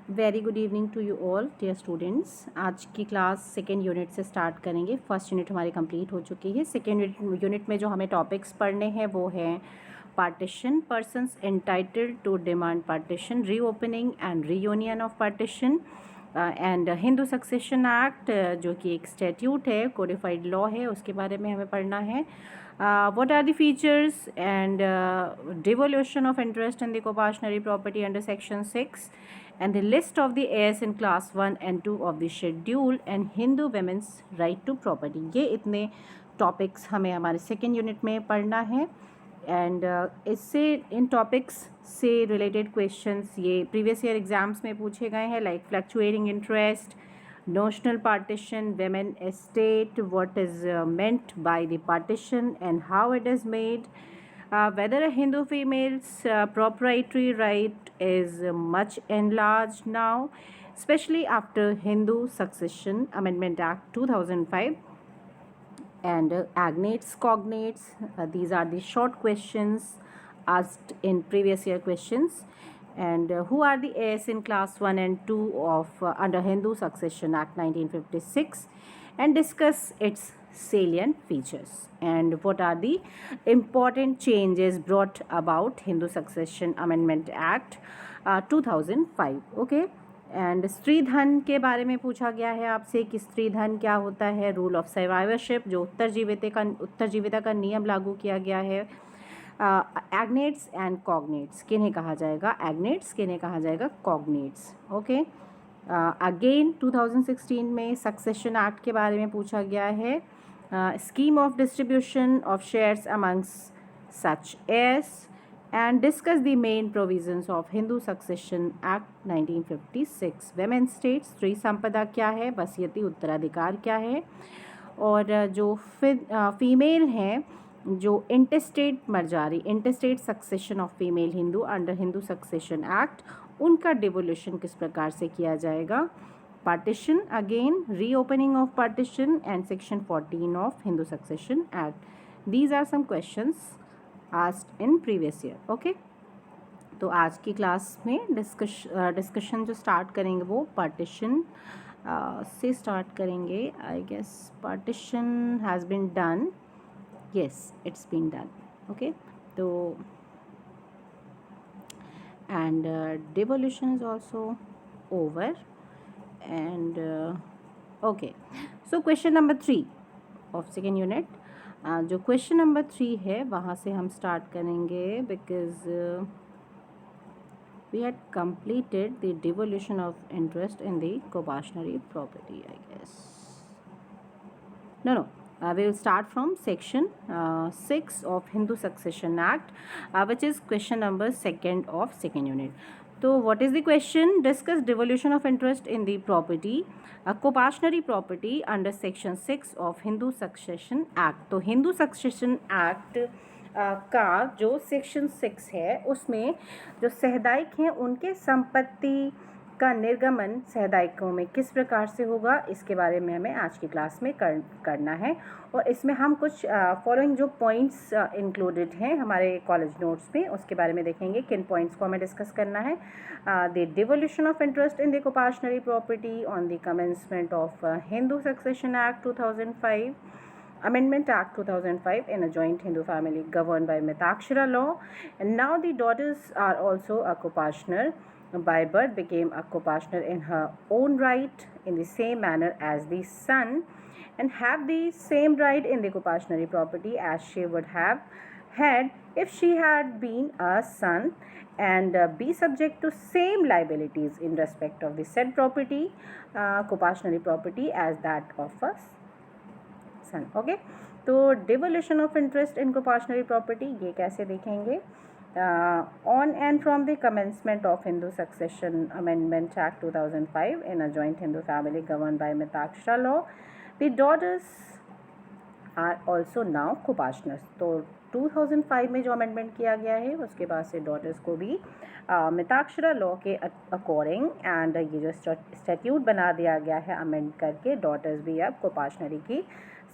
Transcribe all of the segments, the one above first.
Very good evening to you all dear students. आज की class second unit से start करेंगे। फर्स्ट यूनिट हमारी कंप्लीट हो चुकी है। सेकेंड यूनिट में जो हमें टॉपिक्स पढ़ने हैं वो हैं partition, persons entitled to demand partition, reopening and reunion of partition and Hindu succession act, जो कि एक स्टैट्यूट है, कोडिफाइड लॉ है, उसके बारे में हमें पढ़ना है। What are the features and devolution of interest in the copationary property under section 6 and the list of the heirs in class 1 and 2 of the schedule and Hindu women's right to property। ये इतने topics हमें हमारे second unit में पढ़ना है। And इससे इन topics से related questions ये प्रीवियस ईयर एग्जाम्स में पूछे गए हैं, like fluctuating interest, notional partition, women estate, what is meant by the partition and how it is made, whether a Hindu female's proprietary right is much enlarged now, especially after Hindu Succession Amendment Act 2005, and agnates, cognates. These are the short questions asked in previous year questions. And who are the heirs in class 1 and 2 of under Hindu Succession Act 1956, and discuss its salient features and what are the important changes brought about Hindu Succession Amendment Act 2005. Okay. And स्त्री धन के बारे में पूछा गया है आपसे कि स्त्री धन क्या होता है, रूल ऑफ सर्वाइवरशिप, जो उत्तरजीविता का नियम लागू किया गया है, एग्नेट्स एंड कॉग्नेट्स, किन्हें कहा जाएगा एग्नेट्स, किन्हें कहा जाएगा कॉग्नेट्स। ओके। अगेन 2016 में सक्सेशन एक्ट के बारे में पूछा गया है, scheme of distribution of shares amongst such heirs, and discuss the main provisions of Hindu Succession Act 1956। Women states, स्त्री संपदा क्या है, वसीयती उत्तराधिकार क्या है, और जो फीमेल हैं, जो इंटेस्टेट मर्जारी, intestate succession of female Hindu under Hindu succession act, उनका डिवोल्यूशन किस प्रकार से किया जाएगा, partition, again reopening of partition and section 14 of Hindu succession act. These are some questions asked in previous year. Okay. तो आज की क्लास में डिस्कशन जो स्टार्ट करेंगे वो पार्टीशन से स्टार्ट करेंगे। I guess partition has been done, yes it's been done. Okay. तो and devolution is also over and okay. So question number 3 of second unit, जो क्वेश्चन नंबर 3 है वहाँ से हम स्टार्ट करेंगे, because we had completed the devolution of interest in the coparcenary property, I guess. No, we will start from section 6 of Hindu Succession Act, which is question number 2 of second unit. तो what is the question? Discuss devolution of interest in the property, copationary property under section 6 of Hindu Succession Act। तो Hindu Succession Act का जो section 6 है उसमें जो सहदायक हैं उनके संपत्ति का निर्गमन सहदायकों में किस प्रकार से होगा, इसके बारे में हमें आज की क्लास में करना है। और इसमें हम कुछ फॉलोइंग जो पॉइंट्स इंक्लूडेड हैं हमारे कॉलेज नोट्स में, उसके बारे में देखेंगे किन पॉइंट्स को हमें डिस्कस करना है। The devolution of interest in the coparcenary property on the commencement of Hindu succession act 2005, Amendment Act 2005 in a joint Hindu family governed by Mitakshara law, and now the daughters are also a copartner by birth, became a copartner in her own right in the same manner as the son, and have the same right in the copartnary property as she would have had if she had been a son, and be subject to same liabilities in respect of the said property, copartnary property, as that of a son। Okay. तो devolution of interest in coparcenary property ये कैसे देखेंगे, on and from the commencement of Hindu succession amendment act 2005 in a joint Hindu family govern by Mitakshara law, the daughters are also now coparceners. तो 2005 में जो amendment किया गया है उसके बाद से डॉटर्स को भी मिताक्षरा लॉ के अकॉर्डिंग एंड ये जो स्टैट्यूट बना दिया गया है अमेंड करके, डॉटर्स भी अब कोपाशनरी की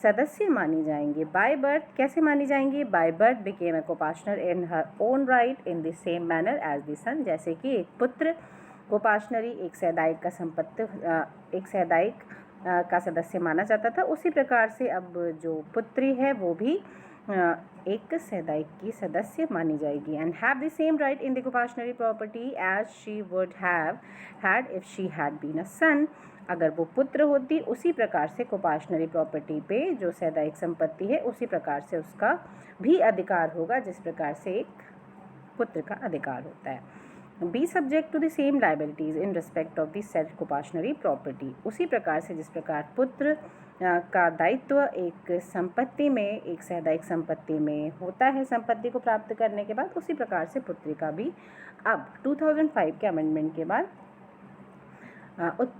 सदस्य मानी जाएंगी। बाय बर्थ कैसे मानी जाएंगी, by birth became a coparcener in her own right in the same manner as the son, जैसे कि एक पुत्र कोपाशनरी एक सैदाइक का एक सैदाइक का सदस्य माना जाता था, उसी प्रकार से अब जो पुत्री है वो भी एक सैदाइक की सदस्य मानी जाएगी। And have the same right in the coparcenary property as she would have had if she had been a son. अगर वो पुत्र होती उसी प्रकार से कोपाशनरी प्रॉपर्टी पे जो सैदाइक संपत्ति है उसी प्रकार से उसका भी अधिकार होगा जिस प्रकार से एक पुत्र का अधिकार होता है। Be subject to the same liabilities in respect of the said coparcenary property. उसी प्रकार से जिस प्रकार पुत्र का दायित्व एक संपत्ति में, एक सैदाइक संपत्ति में होता है संपत्ति को प्राप्त करने के बाद, उसी प्रकार से पुत्री का भी अब 2005 के अमेंडमेंट के बाद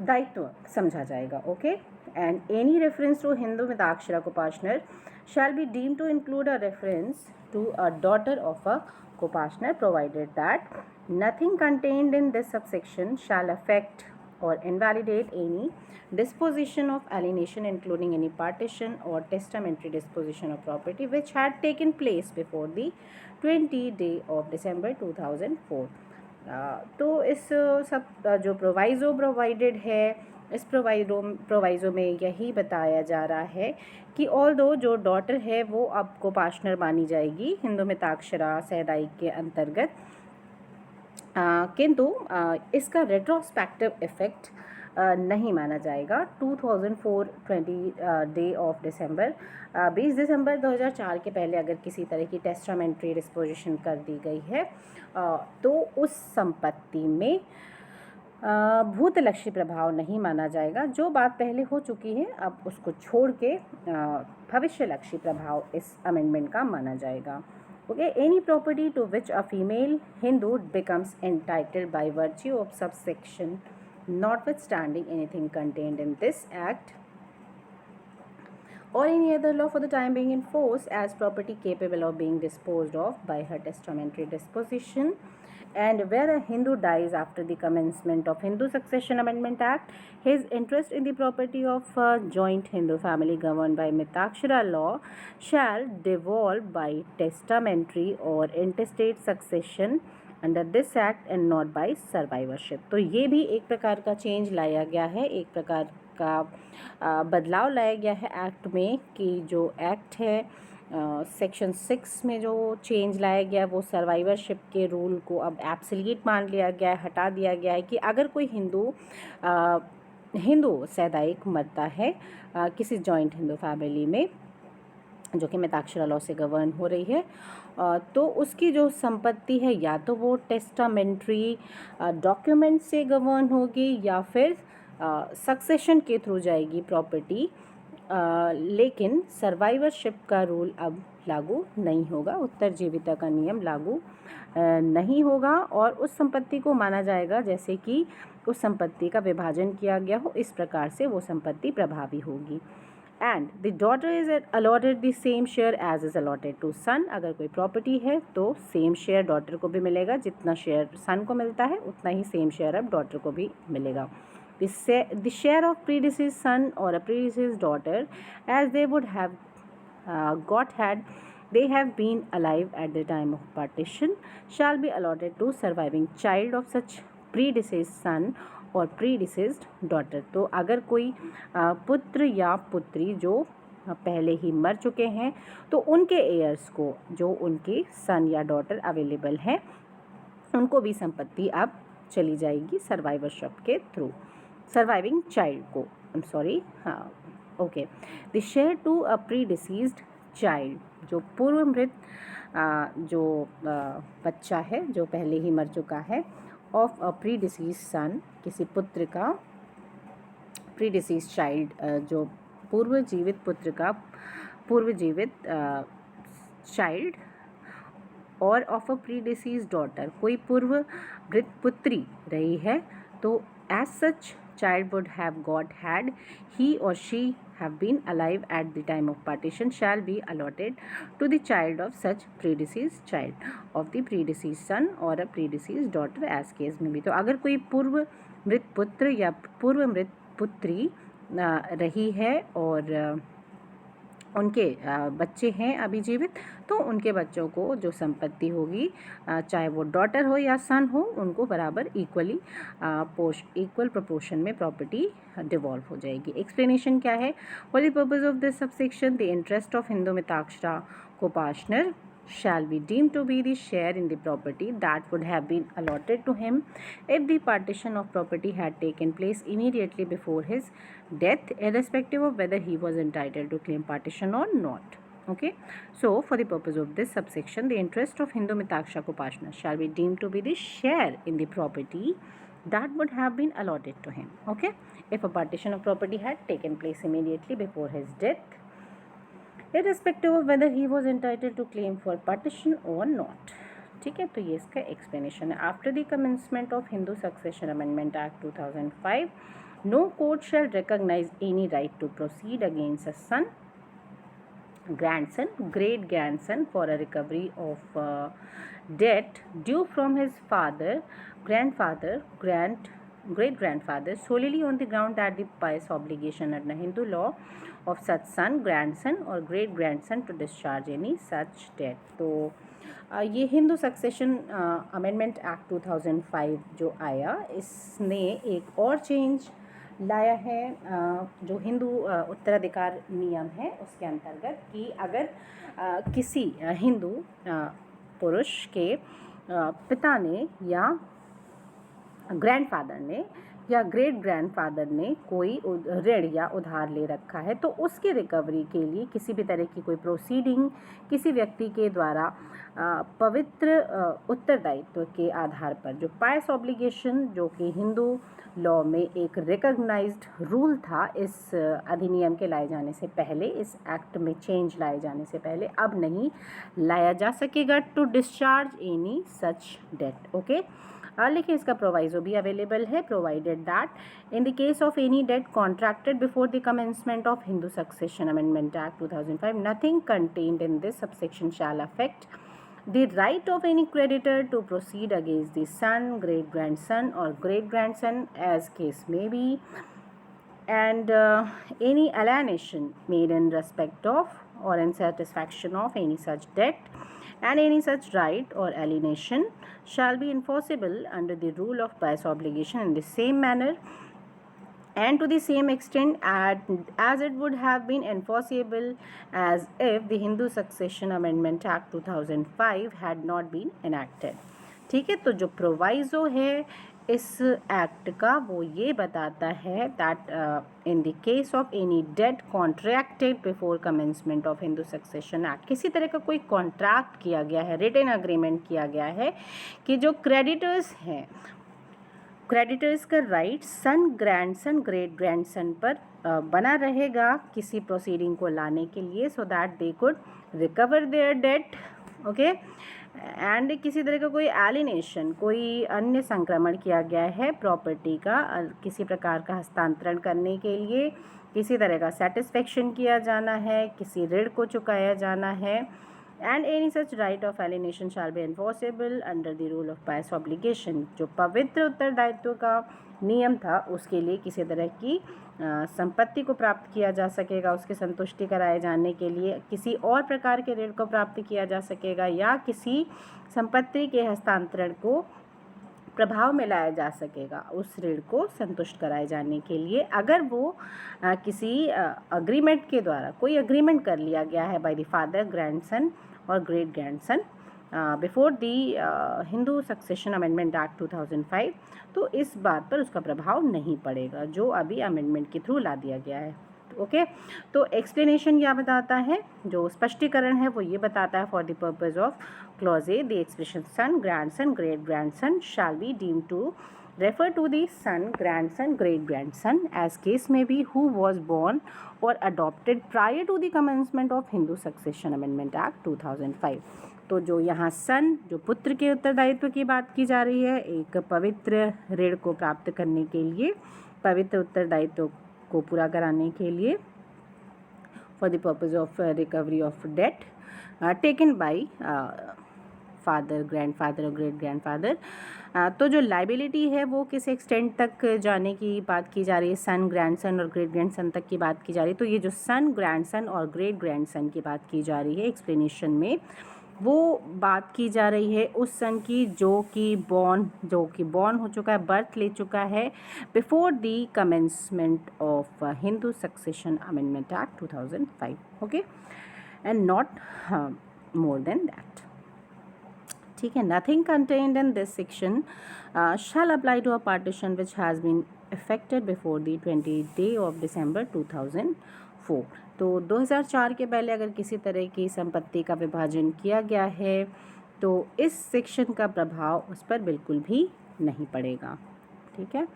दायित्व समझा जाएगा। Okay, and any reference to Hindu Mitakshara coparcener shall be deemed to include a reference to a daughter of a Kopashner, provided that nothing contained in this subsection shall affect or invalidate any disposition of alienation, including any partition or testamentary disposition of property which had taken place before the 20th day of December 2004. तो इस सब जो प्रोवाइज़ो provided है, इस प्रोवाइज़ो में यही बताया जा रहा है कि ऑल्दो जो डॉटर है वो अब कोपाशनर मानी जाएगी हिंदू मिताक्षरा सैदाइक के अंतर्गत, किंतु इसका रेट्रोस्पेक्टिव इफ़ेक्ट नहीं माना जाएगा। 2004 डे ऑफ दिसंबर 20 दिसंबर 2004 के पहले अगर किसी तरह की टेस्टामेंट्री डिस्पोजिशन कर दी गई है तो उस संपत्ति में भूतलक्षी प्रभाव नहीं माना जाएगा। जो बात पहले हो चुकी है अब उसको छोड़ के भविष्यलक्षी प्रभाव इस अमेंडमेंट का माना जाएगा। Okay, any property to which a female Hindu becomes entitled by virtue of subsection notwithstanding anything contained in this act or any other law for the time being in force as property capable of being disposed of by her testamentary disposition, and where a Hindu dies after the commencement of Hindu Succession Amendment Act, his interest in the property of a joint Hindu family governed by Mitakshara law shall devolve by testamentary or intestate succession under this act and not by survivorship. तो ये भी एक प्रकार का change लाया गया है, एक प्रकार का बदलाव लाया गया है एक्ट में कि जो एक्ट है सेक्शन 6 में जो चेंज लाया गया वो सर्वाइवरशिप के रूल को अब एब्सोल्यूट मान लिया गया है, हटा दिया गया है कि अगर कोई हिंदू सैदाइक मरता है किसी जॉइंट हिंदू फैमिली में जो कि मिताक्षरा लॉ से गवर्न हो रही है तो उसकी जो संपत्ति है या तो वो टेस्टामेंट्री डॉक्यूमेंट से गवर्न होगी या फिर सक्सेशन के थ्रू जाएगी प्रॉपर्टी, लेकिन सर्वाइवरशिप का रूल अब लागू नहीं होगा, उत्तरजीविता का नियम लागू नहीं होगा और उस संपत्ति को माना जाएगा जैसे कि उस संपत्ति का विभाजन किया गया हो, इस प्रकार से वो संपत्ति प्रभावी होगी। And the daughter is allotted the same share as is allotted to son. अगर कोई प्रॉपर्टी है तो सेम शेयर डॉटर को भी मिलेगा, जितना शेयर सन को मिलता है उतना ही सेम शेयर अब डॉटर को भी मिलेगा। The share of predeceased son और a predeceased daughter as they would have got had they have been alive at the time of partition shall be allotted to surviving child of such predeceased son और प्रीडिसीज्ड daughter. तो अगर कोई पुत्र या पुत्री जो पहले ही मर चुके हैं तो उनके एयर्स को, जो उनके सन या डॉटर अवेलेबल हैं, उनको भी संपत्ति अब चली जाएगी सर्वाइवरशिप के थ्रू। सर्वाइविंग चाइल्ड को okay, the share to a predeceased child, जो पूर्व मृत जो बच्चा है जो पहले ही मर चुका है, ऑफ अ प्रीडिसीज सन, किसी पुत्र का प्रीडिसीज चाइल्ड जो पूर्व जीवित पुत्र का पूर्व जीवित चाइल्ड, और ऑफ अ प्रीडिसीज डॉटर, कोई पूर्व मृत पुत्री रही है तो as such child would have got had he or she have been alive at the time of partition shall be allotted to the child of such predeceased child of the predeceased son or a predeceased daughter as case में भी। तो अगर कोई पूर्व मृत पुत्र या पूर्व मृत पुत्री रही है और उनके बच्चे हैं अभी जीवित, तो उनके बच्चों को जो संपत्ति होगी, चाहे वो डॉटर हो या सन हो, उनको बराबर इक्वल प्रोपोर्शन में प्रॉपर्टी डिवॉल्व हो जाएगी। एक्सप्लेनेशन क्या है? For the purpose of this subsection, the interest of Hindu Mitakshara copartner shall be deemed to be the share in the property that would have been allotted to him if the partition of property had taken place immediately before his death, irrespective of whether he was entitled to claim partition or not. Okay, so for the purpose of this subsection, the interest of Hindu Mitaksha Koparsna shall be deemed to be the share in the property that would have been allotted to him. Okay, if a partition of property had taken place immediately before his death, irrespective of whether he was entitled to claim for partition or not. ठीक है, तो ये इसका explanation है। After the commencement of Hindu succession amendment act 2005, no court shall recognise any right to proceed against a son, grandson, great grandson for a recovery of debt due from his father, grandfather, great grandfather solely on the ground that the pious obligation under Hindu law of such son, grandson or great grandson to discharge any such debt. तो ये Hindu succession amendment act 2005 जो आया, इसने एक और change लाया है जो हिंदू उत्तराधिकार नियम है उसके अंतर्गत, कि अगर किसी हिंदू पुरुष के पिता ने या ग्रैंडफादर ने या ग्रेट ग्रैंडफादर ने कोई ऋण या उधार ले रखा है, तो उसकी रिकवरी के लिए किसी भी तरह की कोई प्रोसीडिंग किसी व्यक्ति के द्वारा पवित्र उत्तरदायित्व के आधार पर, जो पायस ऑब्लिगेशन जो कि हिंदू लॉ में एक रिकॉग्नाइज्ड रूल था इस अधिनियम के लाए जाने से पहले, इस एक्ट में चेंज लाए जाने से पहले, अब नहीं लाया जा सकेगा to discharge any such debt. Okay, लेकिन इसका प्रोवाइजो भी अवेलेबल है, provided that in the case of any debt contracted before the commencement of Hindu succession amendment act 2005, nothing contained in this subsection shall affect the right of any creditor to proceed against the son, great grandson or great grandson as case may be, and any alienation made in respect of or in satisfaction of any such debt, and any such right or alienation shall be enforceable under the rule of pious obligation in the same manner and to the same extent as it would have been enforceable as if the Hindu Succession Amendment Act 2005 had not been enacted. ठीक है, तो जो proviso है इस act का वो ये बताता है that in the case of any debt contracted before commencement of Hindu succession act, किसी तरह का कोई कॉन्ट्रैक्ट किया गया है, रिटन अग्रीमेंट किया गया है कि जो क्रेडिटर्स हैं, क्रेडिटर्स का right son, grandson, great grandson पर बना रहेगा किसी प्रोसीडिंग को लाने के लिए, so that they could recover their debt. Okay, and किसी तरह का कोई एलिनेशन, कोई अन्य संक्रमण किया गया है प्रॉपर्टी का किसी प्रकार का हस्तांतरण करने के लिए, किसी तरह का सेटिस्फेक्शन किया जाना है, किसी ऋण को चुकाया जाना है, and any such right of alienation shall be enforceable under the rule of pious obligation, जो पवित्र उत्तरदायित्व का नियम था उसके लिए किसी तरह की संपत्ति को प्राप्त किया जा सकेगा, उसकी संतुष्टि कराए जाने के लिए किसी और प्रकार के ऋण को प्राप्त किया जा सकेगा, या किसी संपत्ति के हस्तांतरण को प्रभाव में लाया जा सकेगा उस ऋण को संतुष्ट कराए जाने के लिए, अगर वो किसी अग्रीमेंट के द्वारा कोई अग्रीमेंट कर लिया गया है बाय द फादर, ग्रैंडसन और great grandson before the Hindu succession amendment act 2005, तो इस बात पर उसका प्रभाव नहीं पड़ेगा जो अभी अमेंडमेंट के थ्रू ला दिया गया है। ओके, तो एक्सप्लेनेशन क्या बताता है, जो स्पष्टीकरण है वो ये बताता है, for the purpose of clause A the expression son, grandson, great grandson shall be deemed to refer to the son, grandson, great grandson as case may be who was born or adopted prior to the commencement of Hindu Succession Amendment Act 2005। तो जो यहाँ सन, जो पुत्र के उत्तरदायित्व की बात की जा रही है, एक पवित्र ऋण को प्राप्त करने के लिए, पवित्र उत्तरदायित्व को पूरा कराने के लिए, for the purpose of recovery of debt taken by father, grandfather और ग्रेट ग्रैंडफादर। तो जो लाइबिलिटी है वो किस एक्सटेंट तक जाने की बात की जा रही है, सन, ग्रैंडसन और ग्रेट ग्रैंडसन तक की बात की जा रही है। तो ये जो सन, ग्रैंडसन और ग्रेट ग्रैंडसन की बात की जा रही है एक्सप्लेनेशन में, वो बात की जा रही है उस सन की जो कि बॉर्न हो चुका है, बर्थ ले चुका है before the commencement of Hindu succession amendment act 2005, okay, and not more than that. ठीक है, nothing contained in this section shall apply to a partition which has been effected before the 20th day of December 2004। तो 2004 के पहले अगर किसी तरह की संपत्ति का विभाजन किया गया है तो इस सेक्शन का प्रभाव उस पर बिल्कुल भी नहीं पड़ेगा। ठीक है,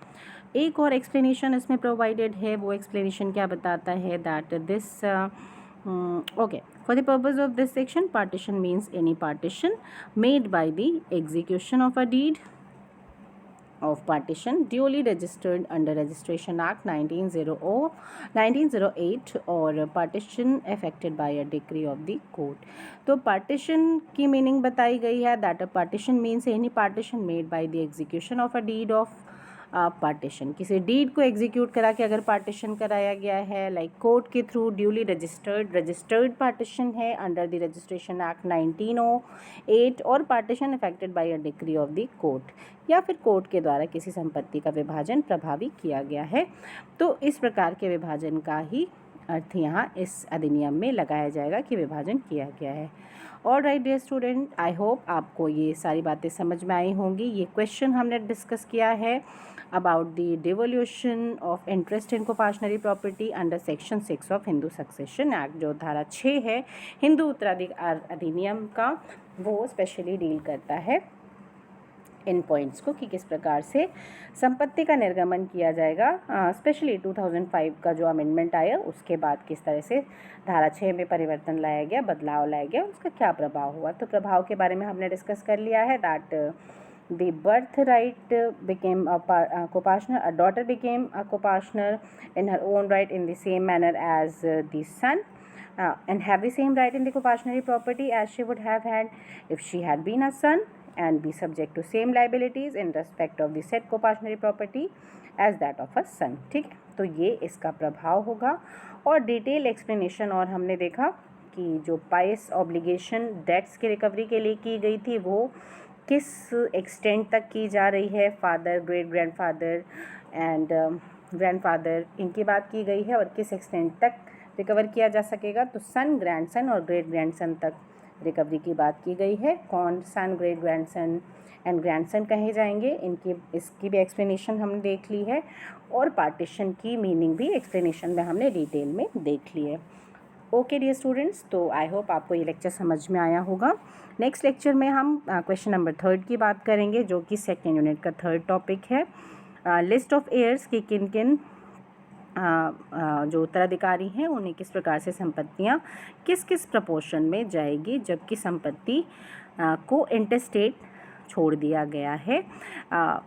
एक और एक्सप्लेनेशन इसमें प्रोवाइडेड है। वो एक्सप्लेनेशन क्या बताता है, that this okay, for the purpose of this section, partition means any partition made by the execution of a deed of partition duly registered under Registration Act 1908 or partition effected by a decree of the court। तो partition की meaning बताई गई है, that a partition means any partition made by the execution of a deed of partition. किसी deed को execute करा के अगर पार्टीशन कराया गया है, लाइक कोर्ट के थ्रू ड्यूली रजिस्टर्ड पार्टीशन है अंडर द रजिस्ट्रेशन एक्ट 1908 और partition effected by a decree of the court, या फिर कोर्ट के द्वारा किसी संपत्ति का विभाजन प्रभावी किया गया है। तो इस प्रकार के विभाजन का ही अर्थ यहाँ इस अधिनियम में लगाया जाएगा कि विभाजन किया गया है। All right dear student, I hope आपको ये सारी बातें समझ में आई होंगी। ये क्वेश्चन हमने डिस्कस किया है about the devolution of interest in coparcenary property under section 6 of Hindu succession act. जो धारा 6 है हिंदू उत्तराधिकार अधिनियम का, वो स्पेशली डील करता है इन पॉइंट्स को कि किस प्रकार से संपत्ति का निर्गमन किया जाएगा। स्पेशली 2005 का जो अमेंडमेंट आया उसके बाद किस तरह से धारा 6 में परिवर्तन लाया गया, बदलाव लाया गया, उसका क्या प्रभाव हुआ। तो प्रभाव के बारे में हमने डिस्कस कर लिया है, that the birth right became a coparcener, a daughter became a coparcener in her own right in the same manner as the son and have the same right in the copationary property as she would have had if she had been a son, and be subject to same liabilities in respect of the said copationary property as that of a son। ठीक है, तो ये इसका प्रभाव होगा। और detail explanation और हमने देखा कि जो पाइस ऑब्लिगेशन डेट्स की रिकवरी के लिए की गई थी वो किस एक्सटेंट तक की जा रही है, father, great grandfather and grandfather, इनकी बात की गई है और किस एक्सटेंट तक रिकवर किया जा सकेगा। तो सन, ग्रैंडसन और ग्रेट ग्रैंडसन तक रिकवरी की बात की गई है। कौन सन, ग्रेट ग्रैंडसन एंड ग्रैंडसन कहे जाएंगे, इसकी भी एक्सप्लेनेशन हमने देख ली है और पार्टीशन की मीनिंग भी एक्सप्लेनेशन में हमने डिटेल में देख ली है। ओके डियर स्टूडेंट्स, तो आई होप आपको ये लेक्चर समझ में आया होगा। नेक्स्ट लेक्चर में हम क्वेश्चन नंबर 3 की बात करेंगे, जो कि सेकेंड यूनिट का 3rd टॉपिक है। लिस्ट ऑफ एयर्स की किन किन जो उत्तराधिकारी हैं उन्हें किस प्रकार से संपत्तियां किस किस प्रपोर्शन में जाएगी जबकि संपत्ति को इंटेस्टेट छोड़ दिया गया है।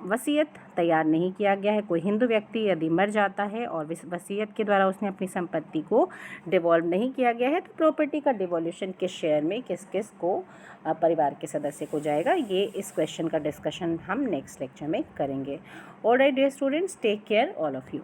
वसीयत तैयार नहीं किया गया है। कोई हिंदू व्यक्ति यदि मर जाता है और वसीयत के द्वारा उसने अपनी संपत्ति को डिवॉल्व नहीं किया गया है तो प्रॉपर्टी का डिवोल्यूशन किस शेयर में किस किस को परिवार के सदस्य को जाएगा, ये इस क्वेश्चन का डिस्कशन हम नेक्स्ट लेक्चर में करेंगे। Alright dear students, take care all of you.